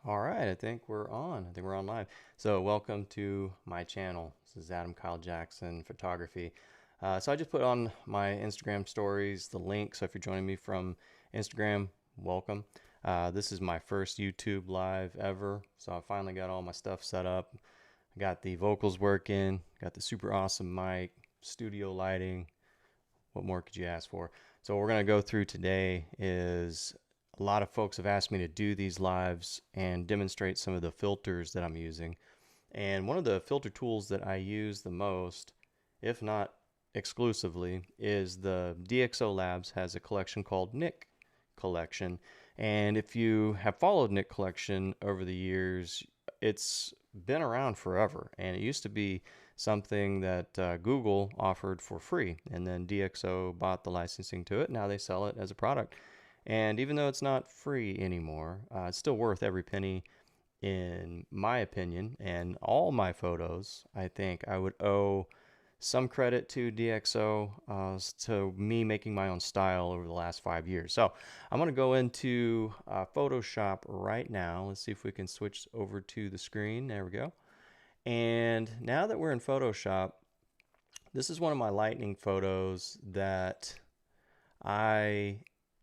All right, I think we're on. I think we're on live. So, welcome to my channel. This is Adam Kyle Jackson Photography. So, I just put on my Instagram stories the link. So, if you're joining me from Instagram, welcome. This is my first YouTube live ever. So, I finally got all my stuff set up. I got the vocals working, got the super awesome mic, studio lighting. What more could you ask for? So, what we're going to go through today is a lot of folks have asked me to do these lives and demonstrate some of the filters that I'm using. And one of the filter tools that I use the most, if not exclusively, is the DxO Labs has a collection called Nik Collection. And if you have followed Nik Collection over the years, it's been around forever. And it used to be something that Google offered for free. And then DxO bought the licensing to it. Now they sell it as a product. And even though it's not free anymore, it's still worth every penny, in my opinion. And all my photos, I think I would owe some credit to DxO, to me making my own style over the last 5 years. So I'm going to go into Photoshop right now. Let's see if we can switch over to the screen. There we go. And now that we're in Photoshop, this is one of my lightning photos that I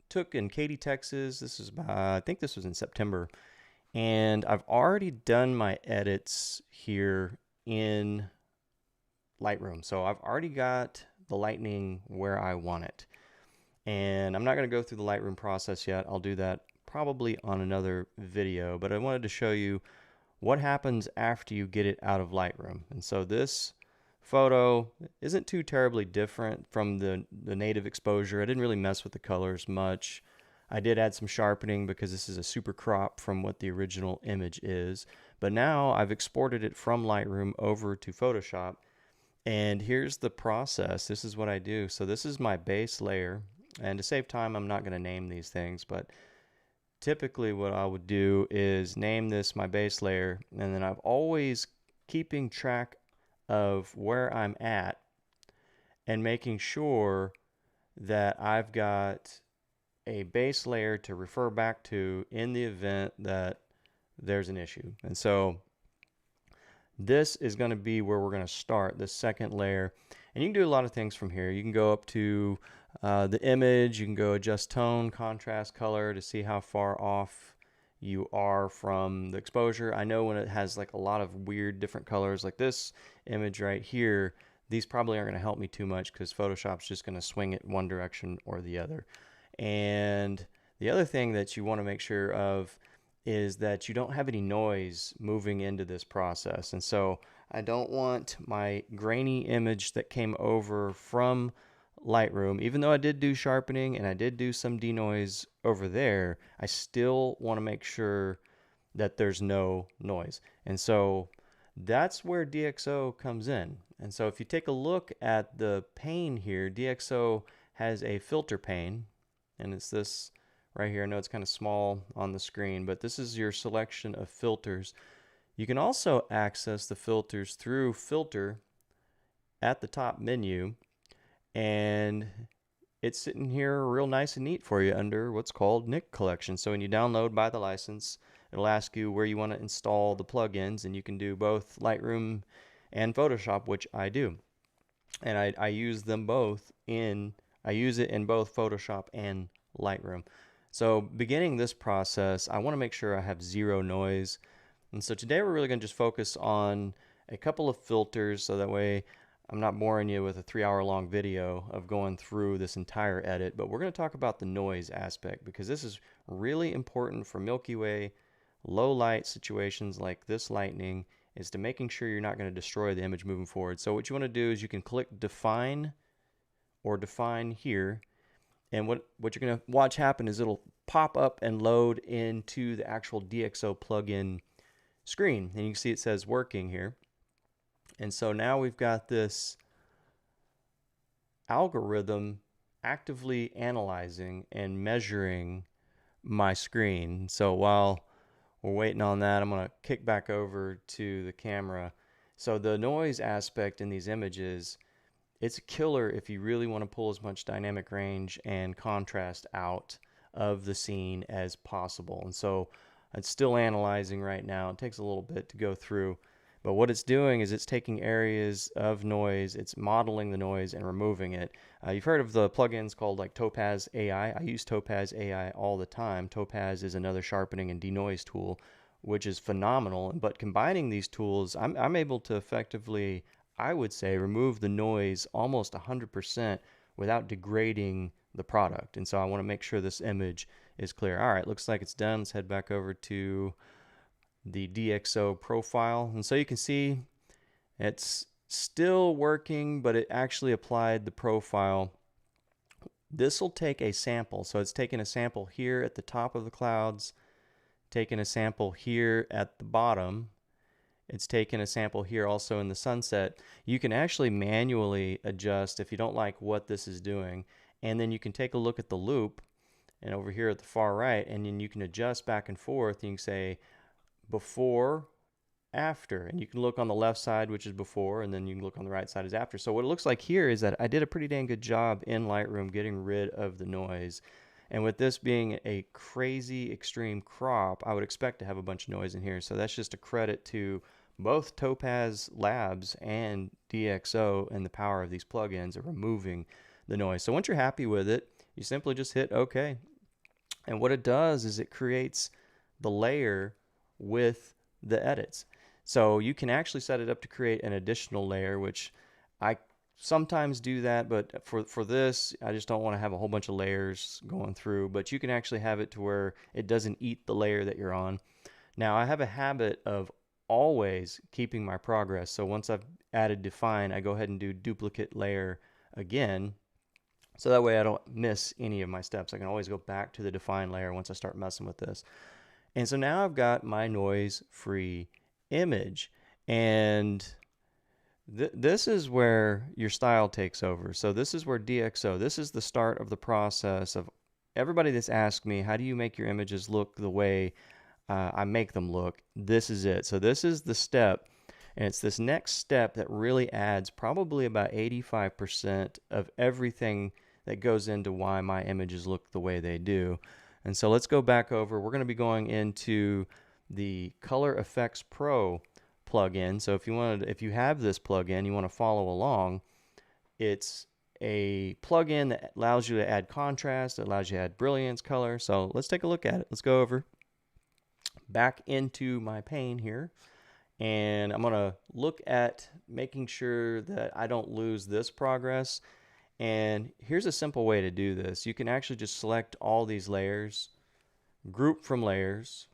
took in Katy, Texas. This is about, I think this was in September. And I've already done my edits here in Lightroom. So I've already got the lightning where I want it. And I'm not going to go through the Lightroom process yet. I'll do that probably on another video. But I wanted to show you what happens after you get it out of Lightroom. And so this photo isn't too terribly different from the native exposure. I didn't really mess with the colors much. I did add some sharpening because this is a super crop from what the original image is. But now I've exported it from Lightroom over to Photoshop. And here's the process. This is what I do. So this is my base layer. And to save time, I'm not going to name these things. But typically what I would do is name this my base layer. And then I've always keeping track of where I'm at and making sure that I've got a base layer to refer back to in the event that there's an issue. And so this is going to be where we're going to start, this second layer. And you can do a lot of things from here. You can go up to the image, you can go adjust tone, contrast, color to see how far off you are from the exposure. I know when it has like a lot of weird different colors like this image right here, these probably aren't going to help me too much because Photoshop's just going to swing it one direction or the other. And the other thing that you want to make sure of is that you don't have any noise moving into this process. And so I don't want my grainy image that came over from Lightroom, even though I did do sharpening and I did do some denoise over there, I still want to make sure that there's no noise. And so that's where DxO comes in. And so if you take a look at the pane here, DxO has a filter pane, and it's this right here. I know it's kind of small on the screen, but this is your selection of filters. You can also access the filters through Filter at the top menu, and it's sitting here real nice and neat for you under what's called Nik Collection. So when you download by the license, it'll ask you where you want to install the plugins, and you can do both Lightroom and Photoshop, which I do. And I use them both I use it in both Photoshop and Lightroom. So beginning this process, I want to make sure I have zero noise. And so today we're really going to just focus on a couple of filters so that way I'm not boring you with a 3-hour long video of going through this entire edit, but we're going to talk about the noise aspect because this is really important for Milky Way low light situations like this lightning, is to making sure you're not going to destroy the image moving forward. So what you want to do is you can click define or define here, and what you're going to watch happen is it'll pop up and load into the actual DxO plugin screen. And you can see it says working here. And so now we've got this algorithm actively analyzing and measuring my screen. So while we're waiting on that, I'm going to kick back over to the camera. So the noise aspect in these images, it's a killer if you really want to pull as much dynamic range and contrast out of the scene as possible. And so It's still analyzing right now. It takes a little bit to go through. But what it's doing is it's taking areas of noise, it's modeling the noise and removing it. You've heard of the plugins called like Topaz AI. I use Topaz AI all the time. Topaz is another sharpening and denoise tool, which is phenomenal. But combining these tools, I'm able to effectively, I would say, remove the noise almost 100% without degrading the product. And so I want to make sure this image is clear. All right, looks like it's done. Let's head back over to the DxO profile, and so you can see it's still working, but it actually applied the profile. This will take a sample, so it's taking a sample here at the top of the clouds, taking a sample here at the bottom, it's taking a sample here also in the sunset. You can actually manually adjust if you don't like what this is doing, and then you can take a look at the loop and over here at the far right, and then you can adjust back and forth. You can say before, after, and you can look on the left side, which is before, and then you can look on the right side as after. So what it looks like here is that I did a pretty dang good job in Lightroom getting rid of the noise. And with this being a crazy extreme crop, I would expect to have a bunch of noise in here. So that's just a credit to both Topaz Labs and DxO and the power of these plugins of removing the noise. So once you're happy with it, you simply just hit OK. And what it does is it creates the layer with the edits. So you can actually set it up to create an additional layer, which I sometimes do that, but for this, I just don't want to have a whole bunch of layers going through. But you can actually have it to where it doesn't eat the layer that you're on. Now, I have a habit of always keeping my progress. So once I've added define, I go ahead and do duplicate layer again. So that way I don't miss any of my steps. I can always go back to the define layer once I start messing with this. And so now I've got my noise-free image, and this is where your style takes over. So this is where DxO, this is the start of the process of everybody that's asked me, how do you make your images look the way I make them look? This is it. So this is the step, and it's this next step that really adds probably about 85% of everything that goes into why my images look the way they do. And so let's go back over. We're going to be going into the Color Effects Pro plugin. So if you have this plugin, you want to follow along, it's a plugin that allows you to add contrast, it allows you to add brilliance, color. So let's take a look at it. Let's go over back into my pane here, and I'm going to look at making sure that I don't lose this progress. And here's a simple way to do this. You can actually just select all these layers, group from layers,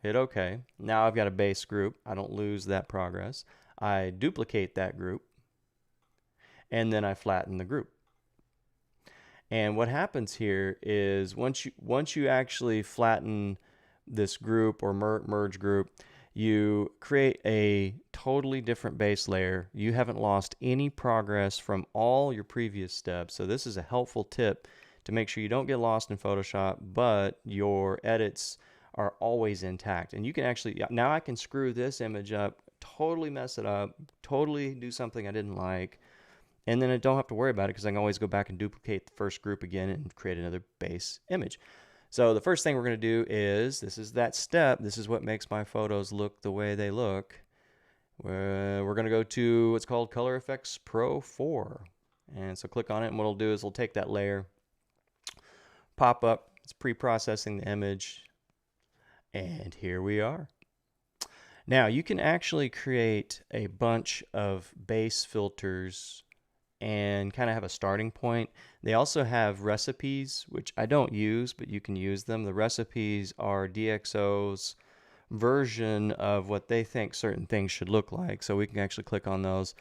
hit OK. Now I've got a base group. I don't lose that progress. I duplicate that group, and then I flatten the group. And what happens here is once you actually flatten this group or merge group, you create a totally different base layer. You haven't lost any progress from all your previous steps. So this is a helpful tip to make sure you don't get lost in Photoshop, but your edits are always intact. And you can actually, now I can screw this image up, totally mess it up, totally do something I didn't like, and then I don't have to worry about it because I can always go back and duplicate the first group again and create another base image. So the first thing we're going to do is, this is that step, this is what makes my photos look the way they look. We're going to go to what's called Color Effects Pro 4. And so click on it, and what it'll do is it'll take that layer, pop up, it's pre-processing the image, and here we are. Now you can actually create a bunch of base filters and kind of have a starting point. They also have recipes, which I don't use, but you can use them. The recipes are DxO's version of what they think certain things should look like. So we can actually click on those,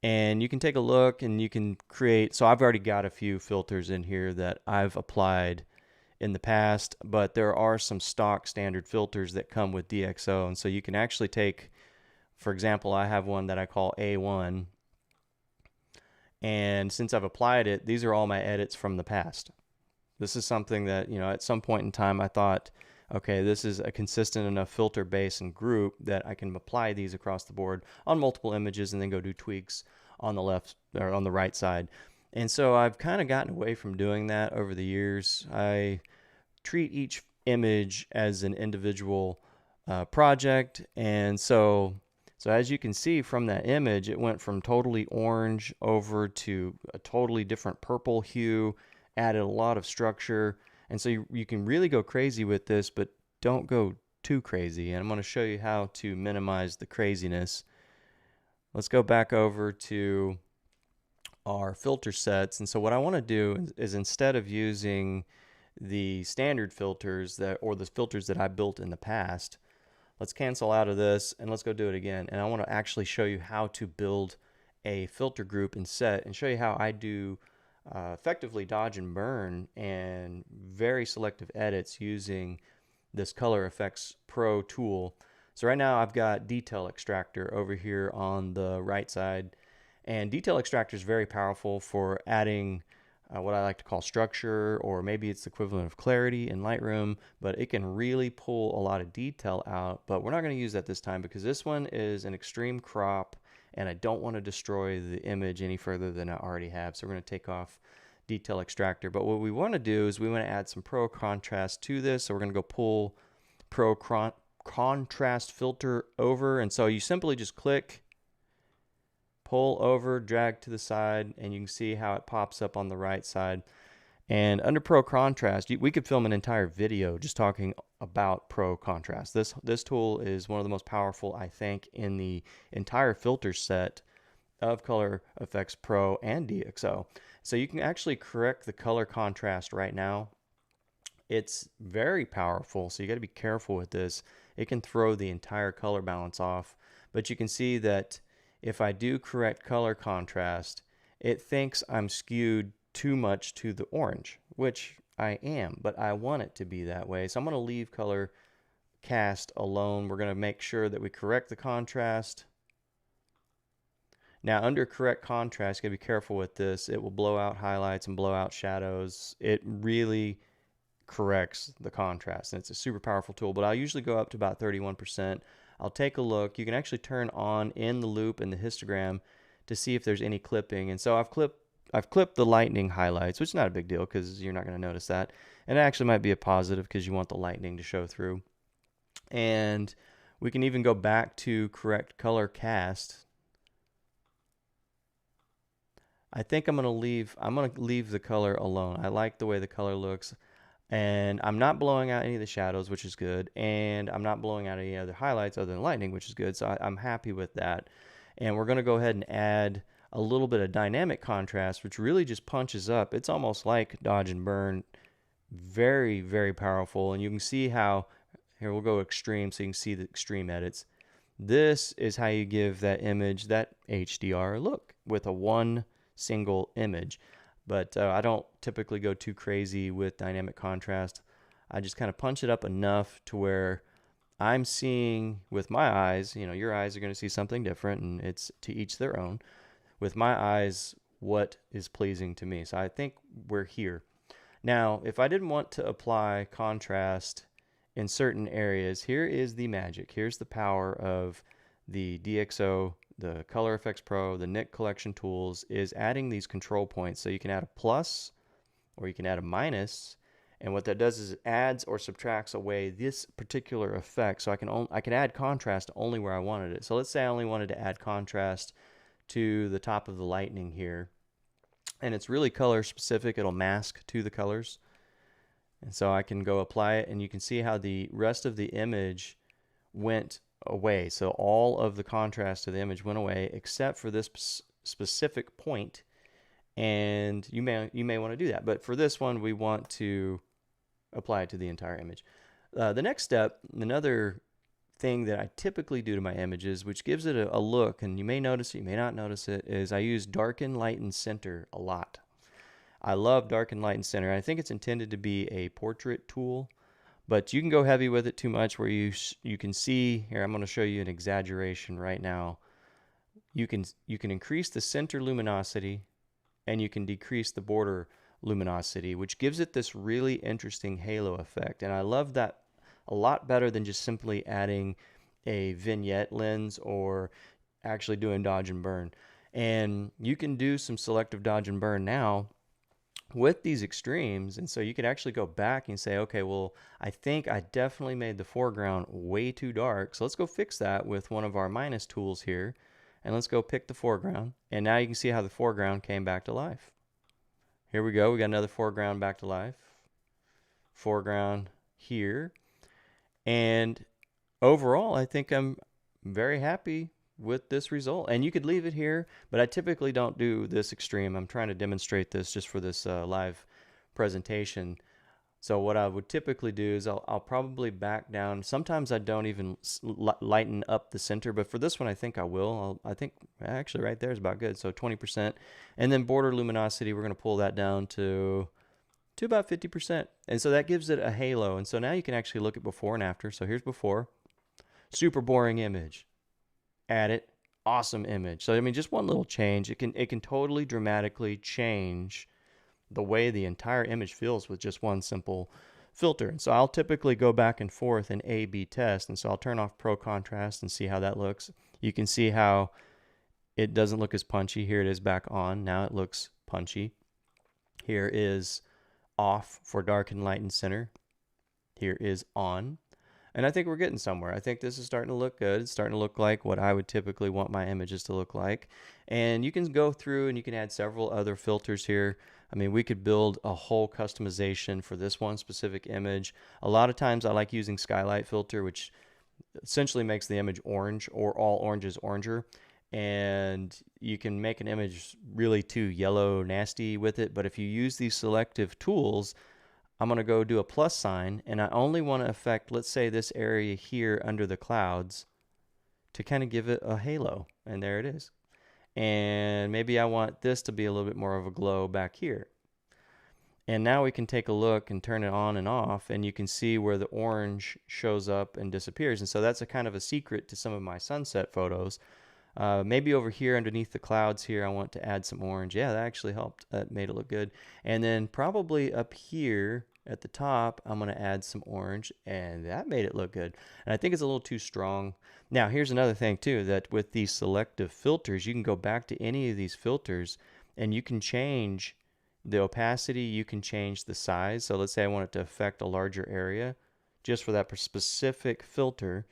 and you can take a look, and you can create. So I've already got a few filters in here that I've applied in the past, but there are some stock standard filters that come with DxO. And so you can actually take, for example, I have one that I call A1. And since I've applied it, these are all my edits from the past. This is something that, at some point in time I thought, okay, this is a consistent enough filter base and group that I can apply these across the board on multiple images and then go do tweaks on the left or on the right side. And so I've kind of gotten away from doing that over the years. I treat each image as an individual project. And so as you can see from that image, it went from totally orange over to a totally different purple hue, added a lot of structure. And so you can really go crazy with this, but don't go too crazy. And I'm going to show you how to minimize the craziness. Let's go back over to our filter sets. And so what I want to do is instead of using the standard filters or the filters that I built in the past, let's cancel out of this and let's go do it again. And I want to actually show you how to build a filter group and set, and show you how I do effectively dodge and burn and very selective edits using this Color Effects Pro tool. So right now I've got Detail Extractor over here on the right side, and Detail Extractor is very powerful for adding what I like to call structure, or maybe it's the equivalent of clarity in Lightroom, but it can really pull a lot of detail out. But we're not going to use that this time because this one is an extreme crop and I don't want to destroy the image any further than I already have. So we're going to take off Detail Extractor. But what we want to do is we want to add some Pro Contrast to this. So we're going to go pull Pro Contrast Filter over. And so you simply just click, pull over, drag to the side, and you can see how it pops up on the right side. And under Pro Contrast, we could film an entire video just talking about Pro Contrast. This tool is one of the most powerful, I think, in the entire filter set of Color Effects Pro and DxO. So you can actually correct the color contrast right now. It's very powerful, so you got to be careful with this. It can throw the entire color balance off, but you can see that if I do correct color contrast, it thinks I'm skewed too much to the orange, which I am, but I want it to be that way. So I'm going to leave color cast alone. We're going to make sure that we correct the contrast. Now under correct contrast, you got to be careful with this. It will blow out highlights and blow out shadows. It really corrects the contrast, and it's a super powerful tool, but I'll usually go up to about 31%. I'll take a look. You can actually turn on in the loop and the histogram to see if there's any clipping. And so I've clipped the lightning highlights, which is not a big deal because you're not going to notice that. And it actually might be a positive because you want the lightning to show through. And we can even go back to correct color cast. I think I'm going to leave the color alone. I like the way the color looks. And I'm not blowing out any of the shadows, which is good. And I'm not blowing out any other highlights other than lightning, which is good. So I'm happy with that. And we're going to go ahead and add a little bit of dynamic contrast, which really just punches up. It's almost like dodge and burn. Very, very powerful. And you can see how, here we'll go extreme so you can see the extreme edits. This is how you give that image that HDR look with a one single image. But I don't typically go too crazy with dynamic contrast. I just kind of punch it up enough to where I'm seeing with my eyes, you know, your eyes are going to see something different, and it's to each their own. With my eyes, what is pleasing to me. So I think we're here. Now, if I didn't want to apply contrast in certain areas, here is the magic. Here's the power of the DxO, the Color Effects Pro, the Nik Collection tools, is adding these control points. So you can add a plus or you can add a minus, and what that does is it adds or subtracts away this particular effect. So I can add contrast only where I wanted it. So let's say I only wanted to add contrast to the top of the lightning here, and it's really color specific. It'll mask to the colors, and so I can go apply it, and you can see how the rest of the image went away. So all of the contrast to the image went away except for this specific point, and you may want to do that, but for this one we want to apply it to the entire image. The next step, another thing that I typically do to my images, which gives it a look, and you may notice it, you may not notice it, is I use darken, lighten, center a lot. I love darken, lighten, center. I think it's intended to be a portrait tool, but you can go heavy with it too much where you can see here. I'm going to show you an exaggeration right now. You can increase the center luminosity, and you can decrease the border luminosity, which gives it this really interesting halo effect. And I love that a lot better than just simply adding a vignette lens or actually doing dodge and burn. And you can do some selective dodge and burn now with these extremes. And so you could actually go back and say, okay, well, I think I definitely made the foreground way too dark. So let's go fix that with one of our minus tools here. And let's go pick the foreground. And now you can see how the foreground came back to life. Here we go. We got another foreground back to life. Foreground here. And overall, I think I'm very happy with this result. And you could leave it here, but I typically don't do this extreme. I'm trying to demonstrate this just for this live presentation. So what I would typically do is I'll probably back down. Sometimes I don't even lighten up the center, but for this one I think I will. I think actually right there is about good. So 20%. And then border luminosity, we're going to pull that down to about 50%. And so that gives it a halo. And so now you can actually look at before and after. So here's before. Super boring image. Add it. Awesome image. So I mean, just one little change, it can totally dramatically change the way the entire image feels with just one simple filter. And so I'll typically go back and forth and A/B test. And so I'll turn off pro contrast and see how that looks. You can see how it doesn't look as punchy. Here it is back on. Now it looks punchy. Here is off for dark and light and center. Here is on. And I think we're getting somewhere. I think this is starting to look good. It's starting to look like what I would typically want my images to look like. And you can go through and you can add several other filters here. I mean, we could build a whole customization for this one specific image. A lot of times I like using skylight filter, which essentially makes the image orange, or all oranges oranger. And you can make an image really too yellow nasty with it. But if you use these selective tools, I'm going to go do a plus sign, and I only want to affect, let's say, this area here under the clouds to kind of give it a halo. And there it is. And maybe I want this to be a little bit more of a glow back here. And now we can take a look and turn it on and off, and you can see where the orange shows up and disappears. And so that's a kind of a secret to some of my sunset photos. Maybe over here underneath the clouds here, I want to add some orange. Yeah, that actually helped. That made it look good. And then probably up here at the top, I'm going to add some orange, and that made it look good. And I think it's a little too strong. Now, here's another thing too, that with these selective filters, you can go back to any of these filters and you can change the opacity, you can change the size. So let's say I want it to affect a larger area just for that specific filter.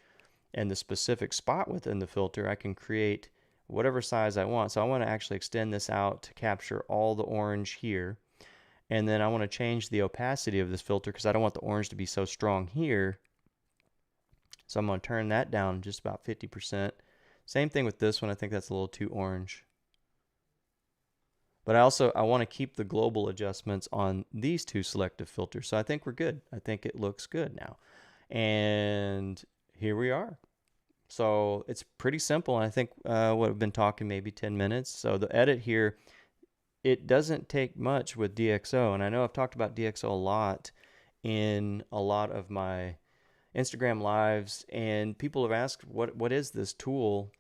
And the specific spot within the filter, I can create whatever size I want. So I want to actually extend this out to capture all the orange here. And then I want to change the opacity of this filter because I don't want the orange to be so strong here. So I'm going to turn that down just about 50%. Same thing with this one. I think that's a little too orange. But I want to keep the global adjustments on these two selective filters. So I think we're good. I think it looks good now. And here we are. So it's pretty simple. And I think what I've been talking maybe 10 minutes. So the edit here, it doesn't take much with DxO. And I know I've talked about DxO a lot in a lot of my Instagram lives. And people have asked, what is this tool?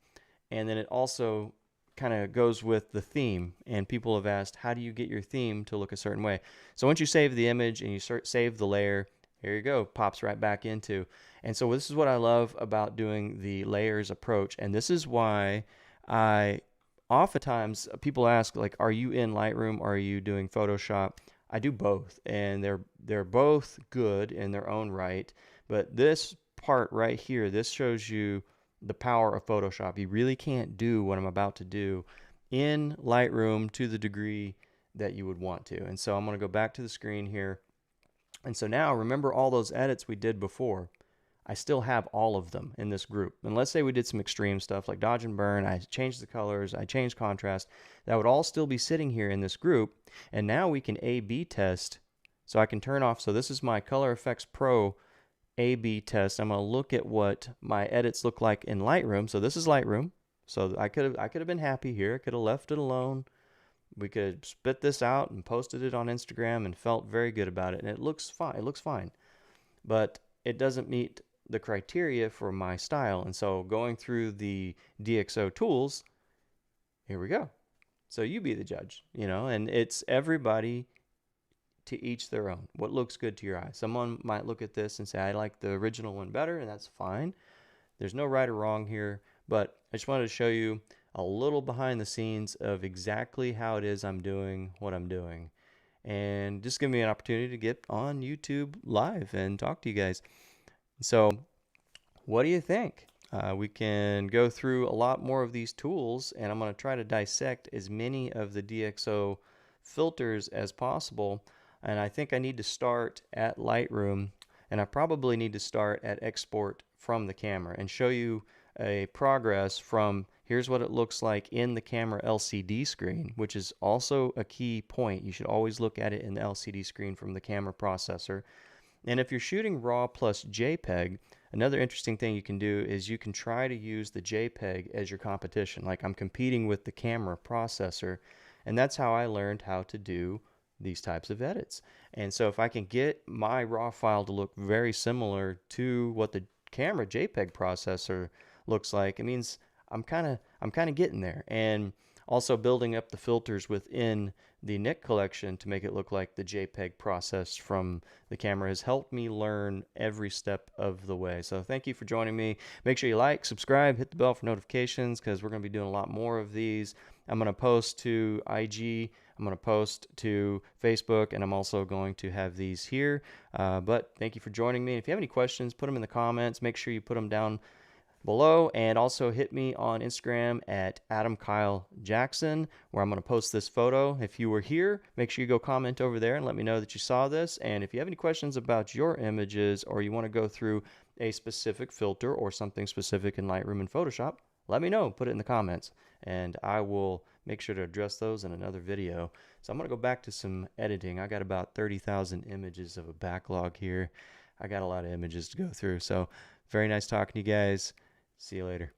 And then it also kind of goes with the theme. And people have asked, how do you get your theme to look a certain way? So once you save the image and you save the layer, here you go, pops right back into. And so this is what I love about doing the layers approach. And this is why oftentimes people ask, like, are you in Lightroom or are you doing Photoshop? I do both, and they're both good in their own right. But this part right here, this shows you the power of Photoshop. You really can't do what I'm about to do in Lightroom to the degree that you would want to. And so I'm going to go back to the screen here. And so now remember all those edits we did before. I still have all of them in this group. And let's say we did some extreme stuff like dodge and burn. I changed the colors. I changed contrast. That would all still be sitting here in this group. And now we can A/B test. So I can turn off. So this is my Color Effects Pro A/B test. I'm going to look at what my edits look like in Lightroom. So this is Lightroom. So I could have been happy here. I could have left it alone. We could spit this out and posted it on Instagram and felt very good about it. And it looks fine. It looks fine. But it doesn't meet the criteria for my style. And so going through the DxO tools, here we go. So you be the judge, and it's everybody to each their own. What looks good to your eye? Someone might look at this and say, I like the original one better, and that's fine. There's no right or wrong here, but I just wanted to show you a little behind the scenes of exactly how it is I'm doing what I'm doing. and just give me an opportunity to get on YouTube live and talk to you guys. So what do you think? We can go through a lot more of these tools, and I'm going to try to dissect as many of the DxO filters as possible. And I think I need to start at Lightroom, and I probably need to start at export from the camera and show you a progress from here's what it looks like in the camera LCD screen, which is also a key point. You should always look at it in the LCD screen from the camera processor. And if you're shooting RAW plus JPEG, another interesting thing you can do is you can try to use the JPEG as your competition. Like I'm competing with the camera processor, and that's how I learned how to do these types of edits. And so if I can get my RAW file to look very similar to what the camera JPEG processor looks like, it means I'm kind of getting there. And also building up the filters within the Nik collection to make it look like the JPEG process from the camera has helped me learn every step of the way. So thank you for joining me. Make sure you like, subscribe, hit the bell for notifications, because we're going to be doing a lot more of these. I'm going to post to IG, I'm going to post to Facebook, and I'm also going to have these here. But thank you for joining me. If you have any questions, put them in the comments. Make sure you put them down below, and also hit me on Instagram at Adam Kyle Jackson, where I'm going to post this photo. If you were here, make sure you go comment over there and let me know that you saw this. And if you have any questions about your images, or you want to go through a specific filter or something specific in Lightroom and Photoshop, let me know. Put it in the comments, and I will make sure to address those in another video. So I'm going to go back to some editing. I got about 30,000 images of a backlog here. I got a lot of images to go through. So very nice talking to you guys. See you later.